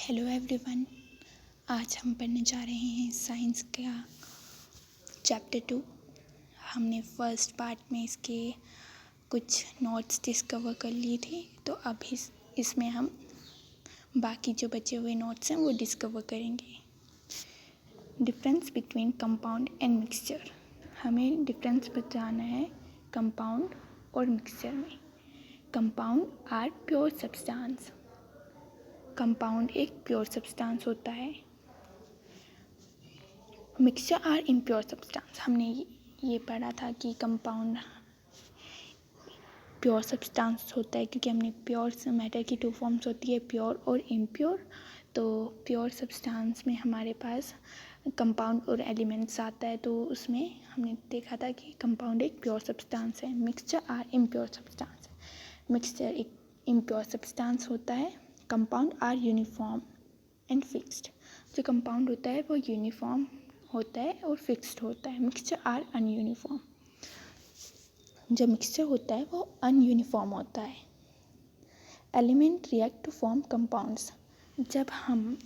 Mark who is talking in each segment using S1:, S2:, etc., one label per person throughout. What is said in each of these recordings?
S1: Hello everyone. आज हम पढ़ने जा रहे हैं साइंस का चैप्टर 2। हमने फर्स्ट पार्ट में इसके कुछ नोट्स डिस्कवर कर लिए थे, तो अब इसमें हम बाकी जो बचे हुए नोट्स हैं वो डिस्कवर करेंगे। Difference between compound and mixture. हमें डिफरेंस बताना है कंपाउंड और मिक्सचर में। Compound are pure substance. Compound एक प्योर सब्सटेंस होता है। Mixture are impure substance. हमने ये पढ़ा था कि कंपाउंड प्योर सब्सटेंस होता है, क्योंकि हमने प्योर मैटर की 2 फॉर्म्स होती है, प्योर और इम्प्योर। तो प्योर सब्सटेंस में हमारे पास कंपाउंड और एलिमेंट्स आता है, तो उसमें हमने देखा था कि कंपाउंड एक प्योर सब्सटेंस है। Mixture are impure substance. Mixture एक इम्प्योर सब्सटेंस होता है। Compound are uniform and fixed. जो कंपाउंड होता है वो यूनिफॉर्म होता है और फिक्स्ड होता है। Mixture are ununiform. जो मिक्सचर होता है वो अनयूनिफॉर्म होता है। Element react to form compounds. जब हम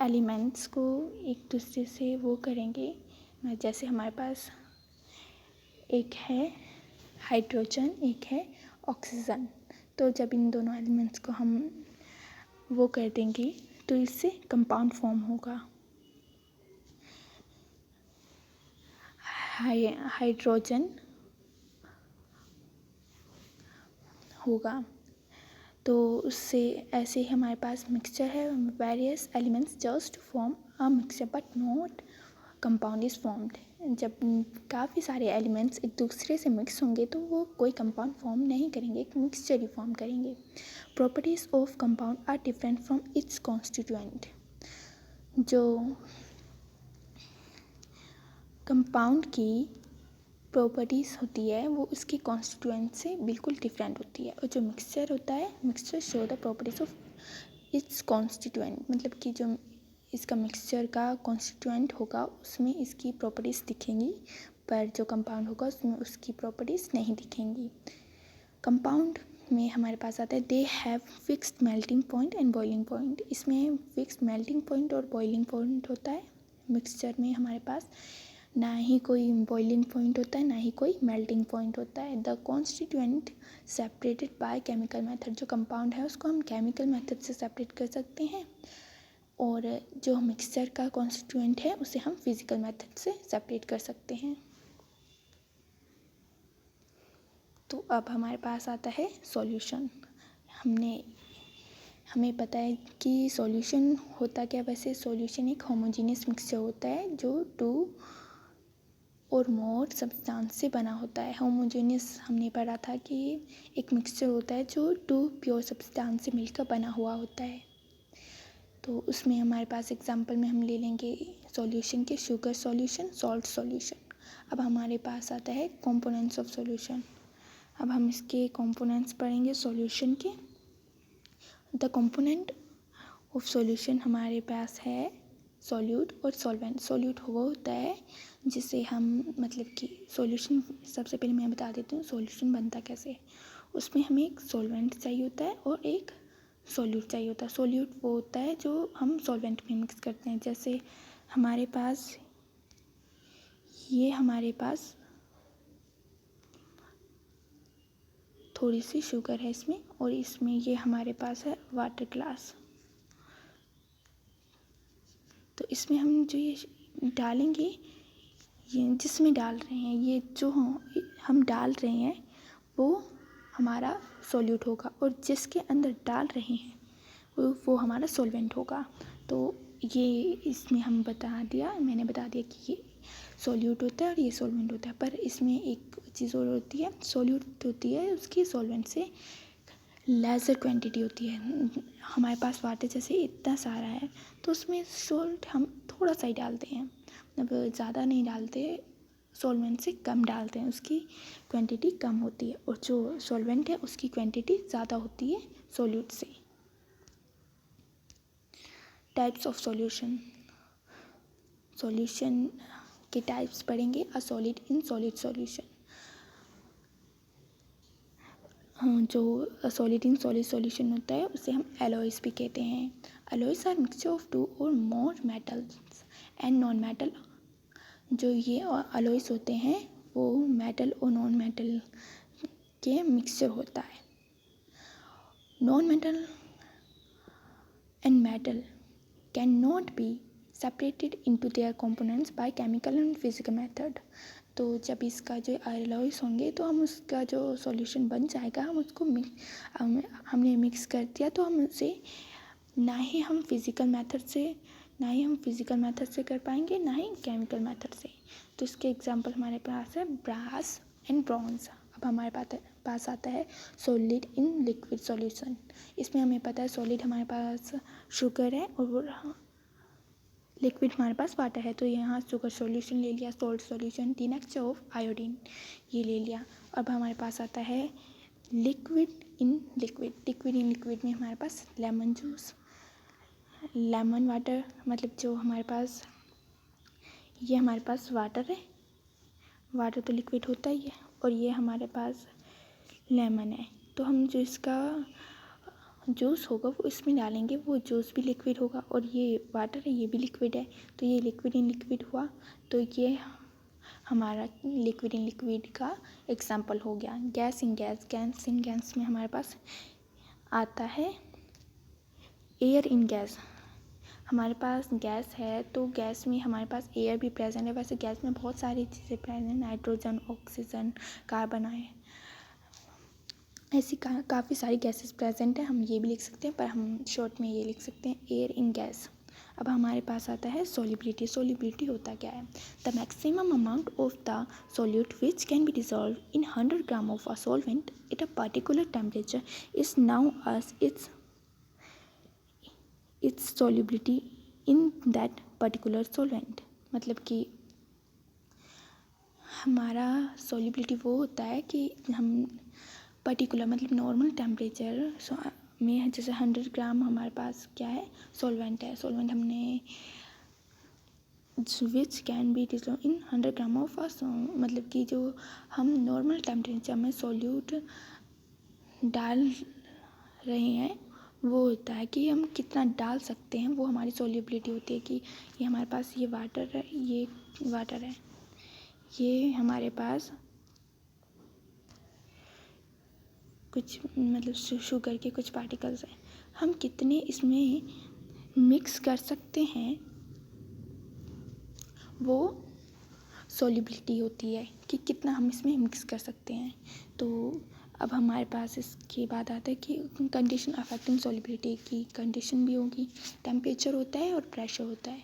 S1: एलिमेंट्स को एक दूसरे से वो करेंगे, जैसे हमारे पास एक है हाइड्रोजन, एक है ऑक्सीजन, तो जब इन दोनों एलिमेंट्स को हम वो कर देंगे तो इससे कंपाउंड फॉर्म होगा। हाइड्रोजन होगा, तो उससे ऐसे ही हमारे पास मिक्सचर है। Various elements just form a mixture but not compound is formed. जब काफ़ी सारे एलिमेंट्स एक दूसरे से मिक्स होंगे तो वो कोई कंपाउंड फॉर्म नहीं करेंगे, एक मिक्सचर ही फॉर्म करेंगे। Properties of compound are different from its constituent. जो कंपाउंड की प्रॉपर्टीज़ होती है वो उसके कॉन्स्टिट्यूएंट से बिल्कुल डिफरेंट होती है। और जो मिक्सचर होता है, mixture show the properties of its constituent, मतलब कि जो इसका मिक्सचर का कॉन्स्टिट्यूएंट होगा उसमें इसकी प्रॉपर्टीज़ दिखेंगी, पर जो कंपाउंड होगा उसमें उसकी प्रॉपर्टीज़ नहीं दिखेंगी। कंपाउंड में हमारे पास आता है they have fixed melting point and boiling point. इसमें फिक्स्ड मेल्टिंग पॉइंट और बॉइलिंग पॉइंट होता है। मिक्सचर में हमारे पास ना ही कोई बॉइलिंग पॉइंट होता है, ना ही कोई मेल्टिंग पॉइंट होता है। The constituent separated by chemical method. जो कंपाउंड है उसको हम केमिकल मेथड से सेपरेट कर सकते हैं, और जो मिक्सचर का कॉन्स्टिट्यूएंट है उसे हम फिजिकल मेथड से सेपरेट कर सकते हैं। तो अब हमारे पास आता है सॉल्यूशन। हमें पता है कि सॉल्यूशन होता क्या। वैसे सॉल्यूशन एक होमोजेनियस मिक्सचर होता है जो 2 और मोर सब्सटेंस से बना होता है। होमोजेनियस हमने पढ़ा था कि एक मिक्सचर होता है जो 2 प्योर सब्सटेंस से मिलकर बना हुआ होता है। तो उसमें हमारे पास एग्जांपल में हम ले लेंगे सॉल्यूशन के शुगर सॉल्यूशन, सॉल्ट सॉल्यूशन। अब हमारे पास आता है कंपोनेंट्स ऑफ सॉल्यूशन। अब हम इसके कंपोनेंट्स पढ़ेंगे सॉल्यूशन के। द कंपोनेंट ऑफ सॉल्यूशन हमारे पास है सॉल्यूट और सॉल्वेंट। सॉल्यूट वो होता है जिसे हम, मतलब कि सॉल्यूशन, सबसे पहले मैं बता देती हूँ सॉल्यूशन बनता कैसे है। उसमें हमें एक सॉल्वेंट चाहिए होता है और एक सॉल्यूट चाहिए होता है। सॉल्यूट वो होता है जो हम सॉल्वेंट में मिक्स करते हैं। जैसे हमारे पास थोड़ी सी शुगर है इसमें, और इसमें ये हमारे पास है वाटर ग्लास। तो इसमें हम जो ये डालेंगे, ये जिसमें डाल रहे हैं, ये जो हम डाल रहे हैं वो हमारा सॉल्यूट होगा, और जिसके अंदर डाल रहे हैं वो हमारा सॉल्वेंट होगा। तो ये इसमें मैंने बता दिया कि ये सॉल्यूट होता है और ये सॉल्वेंट होता है। पर इसमें एक चीज़ और होती है, सॉल्यूट होती है उसकी सॉल्वेंट से लेज़र क्वांटिटी होती है। हमारे पास वाटर जैसे इतना सारा है तो उसमें सॉल्ट हम थोड़ा सा ही डालते हैं, मतलब ज़्यादा नहीं डालते, सॉल्वेंट से कम डालते हैं, उसकी क्वांटिटी कम होती है। और जो सॉल्वेंट है उसकी क्वांटिटी ज़्यादा होती है सॉल्यूट से। Types of solution. सॉल्यूशन के टाइप्स पढ़ेंगे। A solid in solid solution. जो सॉलिड इन सॉलिड सॉल्यूशन होता है उसे हम एलॉयज भी कहते हैं। Alloys are mixture of two or more metals and non metal. जो ये एलॉयज होते हैं वो मेटल और नॉन मेटल के मिक्सचर होता है। Non metal and metal can not be separated into their components by chemical and physical method. तो जब इसका जो एलॉयज होंगे तो हम उसका जो सॉल्यूशन बन जाएगा, हम उसको हमने मिक्स कर दिया तो हम उसे ना ही हम फिज़िकल मेथड से कर पाएंगे, ना ही केमिकल मेथड से। तो इसके एग्जांपल हमारे पास है ब्रास एंड ब्रॉन्ज। अब हमारे पास आता है सॉलिड इन लिक्विड सॉल्यूशन। इसमें हमें पता है सॉलिड हमारे पास शुगर है और लिक्विड हमारे पास वाटर है। तो यहाँ शुगर सॉल्यूशन ले लिया, salt solution, D next of iodine ये ले लिया। अब हमारे पास आता है लिक्विड इन लिक्विड में हमारे पास लेमन जूस, लेमन वाटर, मतलब जो हमारे पास ये हमारे पास वाटर है, वाटर तो लिक्विड होता ही है, और ये हमारे पास लेमन है। तो हम जो इसका जूस होगा वो इसमें डालेंगे, वो जूस भी लिक्विड होगा, और ये वाटर है ये भी लिक्विड है। तो ये लिक्विड इन लिक्विड हुआ। तो ये हमारा लिक्विड इन लिक्विड का एग्जाम्पल हो गया। गैस इन गैस में हमारे पास आता है एयर इन गैस। हमारे पास गैस है तो गैस में हमारे पास एयर भी प्रेजेंट है। वैसे गैस में बहुत सारी चीज़ें प्रेजेंट, नाइट्रोजन, ऑक्सीजन, कार्बन है, ऐसी काफ़ी सारी गैसेस प्रेजेंट है। हम ये भी लिख सकते हैं, पर हम शॉर्ट में ये लिख सकते हैं एयर इन गैस। अब हमारे पास आता है सॉल्युबिलिटी। सॉल्युबिलिटी होता क्या है? The maximum amount of the solute which can be dissolve in 100 gram of a solvent eight a particular temperature is now as its solubility in that particular solvent। मतलब कि हमारा सॉल्युबिलिटी वो होता है कि हम पर्टिकुलर मतलब नॉर्मल टेम्परेचर में, जैसे 100 ग्राम हमारे पास क्या है, सॉल्वेंट है। सॉल्वेंट हमने which can be dissolve in 100 gram of मतलब कि जो हम नॉर्मल टेम्परेचर में सॉल्यूट डाल रहे हैं वो होता है कि हम कितना डाल सकते हैं, वो हमारी सॉल्युबिलिटी होती है। कि ये हमारे पास ये वाटर है, ये वाटर है, ये हमारे पास कुछ मतलब शुगर के कुछ पार्टिकल्स हैं, हम कितने इसमें मिक्स कर सकते हैं वो सॉल्युबिलिटी होती है कि कितना हम इसमें मिक्स कर सकते हैं। तो अब हमारे पास इसके बाद आता है कि कंडीशन अफेक्टिंग सॉल्युबिलिटी की कंडीशन भी होगी। टेम्परेचर होता है और प्रेशर होता है।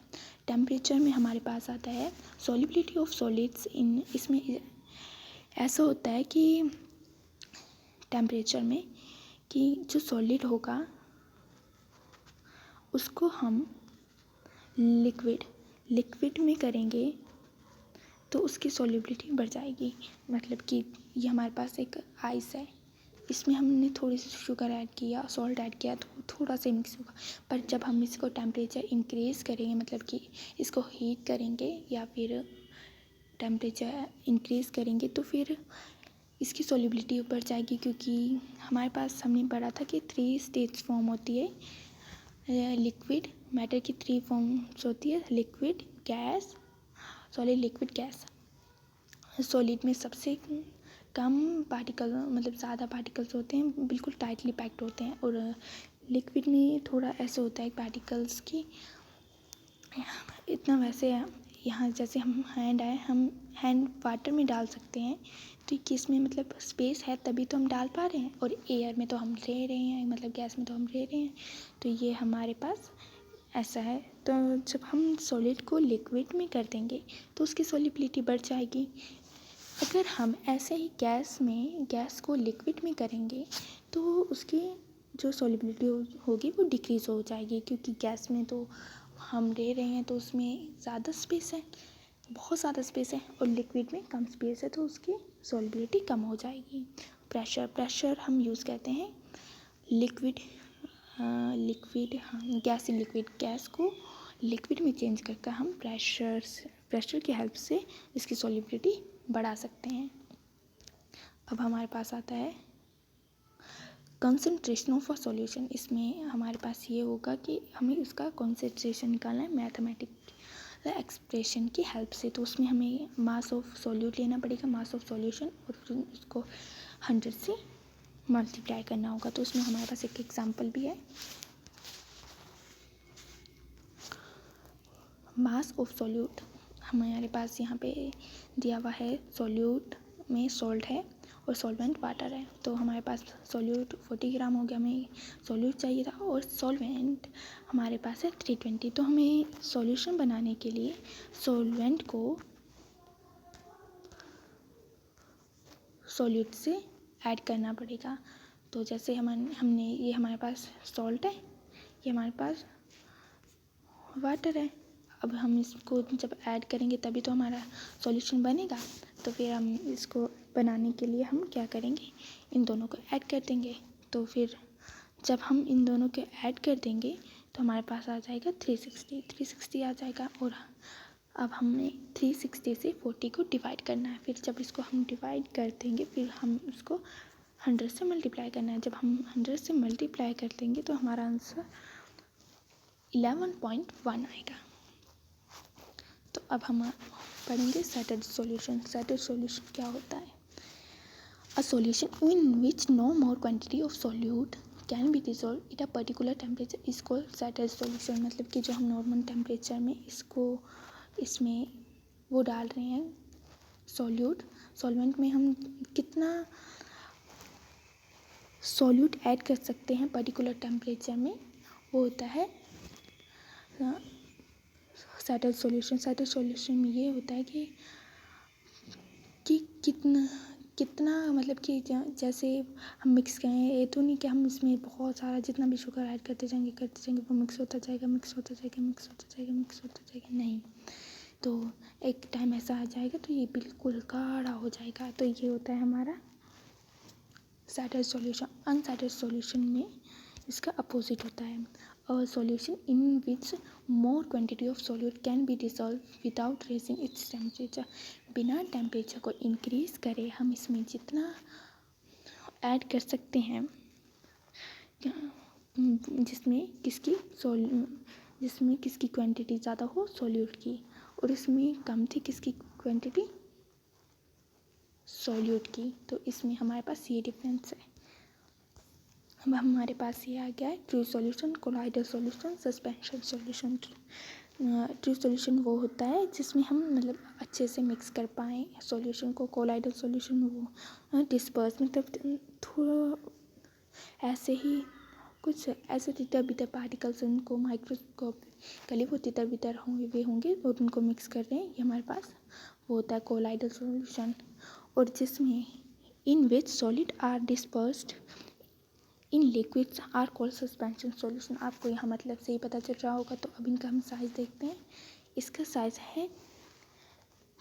S1: टेम्परेचर में हमारे पास आता है सॉल्युबिलिटी ऑफ सॉलिड्स इन, इसमें ऐसा होता है कि टेम्परेचर में कि जो सॉलिड होगा उसको हम लिक्विड में करेंगे तो उसकी सॉल्युबिलिटी बढ़ जाएगी। मतलब कि ये हमारे पास एक आइस है, इसमें हमने थोड़ी सी शुगर ऐड किया, सॉल्ट ऐड किया तो थोड़ा सा मिक्स होगा। पर जब हम इसको टेम्परेचर इंक्रीज़ करेंगे, मतलब कि इसको हीट करेंगे या फिर टेम्परेचर इंक्रीज़ करेंगे तो फिर इसकी सॉल्युबिलिटी बढ़ जाएगी। क्योंकि हमारे पास हमने पढ़ा था कि 3 स्टेज फॉर्म होती है लिक्विड मैटर की, 3 फॉर्म्स होती है, liquid, gas, solid, liquid, gas. Solid में सबसे कम पार्टिकल मतलब ज़्यादा पार्टिकल्स होते हैं, बिल्कुल टाइटली पैक्ड होते हैं, और लिक्विड में थोड़ा ऐसे होता है पार्टिकल्स की इतना, वैसे यहाँ जैसे हम हैंड वाटर में डाल सकते हैं तो कि इसमें मतलब स्पेस है तभी तो हम डाल पा रहे हैं, और एयर में तो हम रह रहे हैं, मतलब गैस में तो हम रह रहे हैं। तो ये हमारे पास ऐसा है। तो जब हम सॉलिड को लिक्विड में कर देंगे तो उसकी सॉल्युबिलिटी बढ़ जाएगी। अगर हम ऐसे ही गैस को लिक्विड में करेंगे तो उसकी जो सॉल्युबिलिटी होगी वो डिक्रीज़ हो जाएगी। क्योंकि गैस में तो हम रह रहे हैं तो उसमें ज़्यादा स्पेस है, बहुत ज़्यादा स्पेस है, और लिक्विड में कम स्पेस है तो उसकी सॉल्युबिलिटी कम हो जाएगी। प्रेशर हम यूज़ करते हैं liquid gas in liquid, gas को लिक्विड में चेंज करके हम प्रेशर की हेल्प से इसकी सॉल्युबिलिटी बढ़ा सकते हैं। अब हमारे पास आता है कंसंट्रेशन ऑफ अ सॉल्यूशन, इसमें हमारे पास ये होगा कि हमें उसका कंसंट्रेशन निकालना है मैथमेटिकल एक्सप्रेशन की हेल्प से। तो उसमें हमें मास ऑफ सॉल्यूट लेना पड़ेगा, मास ऑफ सॉल्यूशन, और फिर उसको 100 से मल्टीप्लाई करना होगा। तो उसमें हमारे पास एक एग्जांपल भी है। मास ऑफ सॉल्यूट हमारे पास यहाँ पे दिया हुआ है, सॉल्यूट में सॉल्ट है और सॉल्वेंट वाटर है। तो हमारे पास सॉल्यूट 40 ग्राम हो गया, हमें सॉल्यूट चाहिए था, और सॉल्वेंट हमारे पास है 320। तो हमें सॉल्यूशन बनाने के लिए सॉल्वेंट को सॉल्यूट से ऐड करना पड़ेगा। तो जैसे हमने ये हमारे पास सॉल्ट है, ये हमारे पास वाटर है। अब हम इसको जब ऐड करेंगे तभी तो हमारा सॉल्यूशन बनेगा। तो फिर हम इसको बनाने के लिए हम क्या करेंगे, इन दोनों को ऐड कर देंगे। तो फिर जब हम इन दोनों को ऐड कर देंगे तो हमारे पास आ जाएगा 360 आ जाएगा। और अब हमें 360 से 40 को डिवाइड करना है। फिर जब इसको हम डिवाइड कर देंगे फिर हम उसको 100 से मल्टीप्लाई करना है। जब हम 100 से मल्टीप्लाई कर देंगे तो हमारा आंसर 11.1 आएगा। तो अब हम पढ़ेंगे सेटेड सॉल्यूशन। सेटेड सॉल्यूशन क्या होता है? A solution in which no more quantity of solute can be dissolve at a particular temperature is called saturated solution. मतलब कि जो हम नॉर्मल टेम्परेचर में इसमें वो डाल रहे हैं सॉल्वेंट में हम कितना सॉल्यूट ऐड कर सकते हैं पर्टिकुलर टेम्परेचर में, वो होता है सेटेड सॉल्यूशन। सेटेड सॉल्यूशन में ये होता है कि कितना मतलब कि जैसे हम मिक्स करें, ये तो नहीं कि हम इसमें बहुत सारा जितना भी शुगर ऐड करते जाएंगे वो मिक्स होता जाएगा, नहीं। तो एक टाइम ऐसा आ जाएगा तो ये बिल्कुल गाढ़ा हो जाएगा। तो ये होता है हमारा सेटेड सॉल्यूशन। अनसेटेड सॉल्यूशन में इसका अपोजिट होता है। A solution in which more quantity of solute can be dissolve without raising its temperature. बिना टेम्परेचर को इंक्रीज करे हम इसमें जितना ऐड कर सकते हैं जिसमें किसकी क्वांटिटी ज़्यादा हो सॉल्यूट की, और इसमें कम थी किसकी क्वांटिटी, सॉल्यूट की। तो इसमें हमारे पास ये डिफरेंस है। अब हमारे पास ये आ गया है true solution, colloidal solution, suspension solution. True solution वो होता है जिसमें हम मतलब अच्छे से मिक्स कर पाएँ सॉल्यूशन को। कोलाइडल सॉल्यूशन वो डिस्पर्स मतलब थोड़ा ऐसे ही कुछ ऐसे तितर बितर पार्टिकल्स उनको माइक्रोस्कोपिकली वो तितर बितर होंगे और उनको मिक्स कर रहे हैं, ये हमारे पास वो होता है कोलाइडल सॉल्यूशन। और जिसमें in which solid are dispersed in liquids are called suspension solution. आपको यहाँ मतलब से ही पता चल रहा होगा। तो अब इनका हम साइज़ देखते हैं। इसका साइज़ है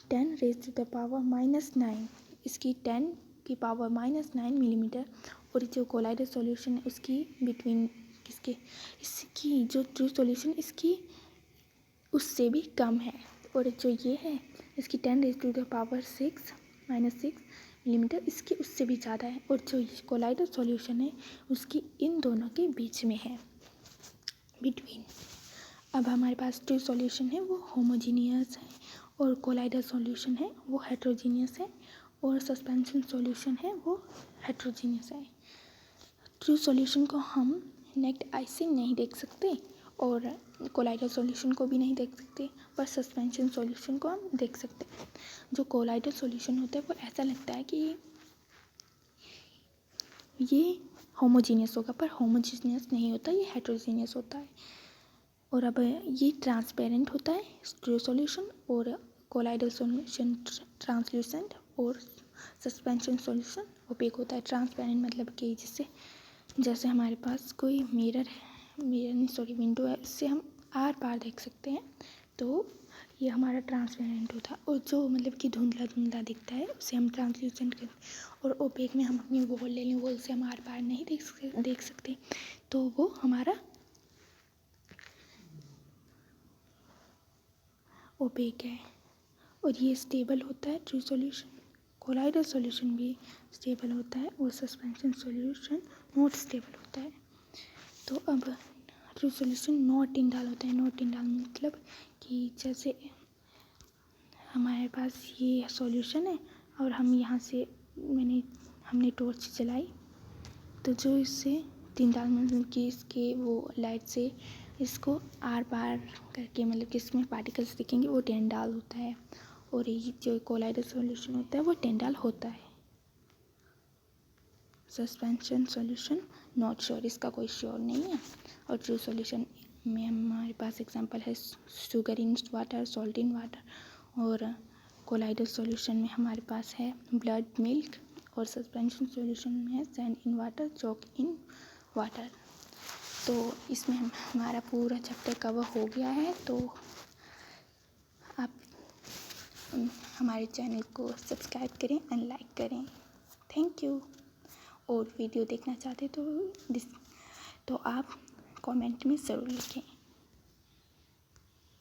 S1: 10⁻⁻⁹, इसकी 10⁻⁹ मिलीमीटर। और जो कोलाइडल सॉल्यूशन है उसकी बिटवीन इसकी जो ट्रू सॉल्यूशन इसकी उससे भी कम है। और जो ये है इसकी 10⁻⁶ मिलीमीटर, इसके उससे भी ज़्यादा है। और जो कोलाइडल सॉल्यूशन है उसकी इन दोनों के बीच में है, बिटवीन। अब हमारे पास ट्रू सॉल्यूशन है वो होमोजीनियस है, और कोलाइडल सॉल्यूशन है वो हेट्रोजीनियस है, और सस्पेंशन सॉल्यूशन है वो हेट्रोजीनियस है। ट्रू सॉल्यूशन को हम नेक्ड आई से नहीं देख सकते और कोलाइडल सॉल्यूशन को भी नहीं देख सकते, पर सस्पेंशन सॉल्यूशन को हम देख सकते हैं। जो कोलाइडल सॉल्यूशन होता है वो ऐसा लगता है कि ये होमोजीनियस होगा, पर होमोजीनियस नहीं होता, ये हेट्रोजीनियस होता है। और अब ये ट्रांसपेरेंट होता है ट्रू सॉल्यूशन, और कोलाइडल सॉल्यूशन ट्रांसल्यूसेंट, और सस्पेंशन सॉल्यूशन ओपेक होता है। ट्रांसपेरेंट मतलब कि जैसे हमारे पास कोई विंडो है, उससे हम आर पार देख सकते हैं, तो ये हमारा ट्रांसपेरेंट होता है। और जो मतलब कि धुंधला धुंधला दिखता है उसे हम ट्रांसल्यूसेंट कहते हैं। और ओपेक में हम अपनी वॉल ले लें, वॉल से हम आर पार नहीं देख सकते, तो वो हमारा ओपेक है। और ये स्टेबल होता है ट्रू सॉल्यूशन। कोलाइडल सॉल्यूशन भी स्टेबल होता है, और सस्पेंशन सॉल्यूशन नॉट स्टेबल होता है। तो अब ट्रू सॉल्यूशन नॉट इन डाल होता है। नॉट इन डाल मतलब कि जैसे हमारे पास ये सॉल्यूशन है और हम यहाँ से हमने टॉर्च जलाई, तो जो इससे तीन डाल मतलब कि इसके वो लाइट से इसको आर पार करके मतलब कि इसमें पार्टिकल्स दिखेंगे, वो 10 डाल होता है। और ये जो कोलाइडल सॉल्यूशन होता है वो 10 डाल होता है। सस्पेंशन सॉल्यूशन नॉट श्योर, इसका कोई श्योर नहीं है। और ट्रू सॉल्यूशन में हमारे पास एग्जांपल है sugar in water, salt in water. और कोलाइडल सॉल्यूशन में हमारे पास है ब्लड, मिल्क। और सस्पेंशन सॉल्यूशन में है sand in water, chalk in water. तो इसमें हमारा पूरा चैप्टर कवर हो गया है। तो आप हमारे चैनल को सब्सक्राइब करें एंड लाइक करें। Thank you. और वीडियो देखना चाहते तो आप कमेंट में ज़रूर लिखें।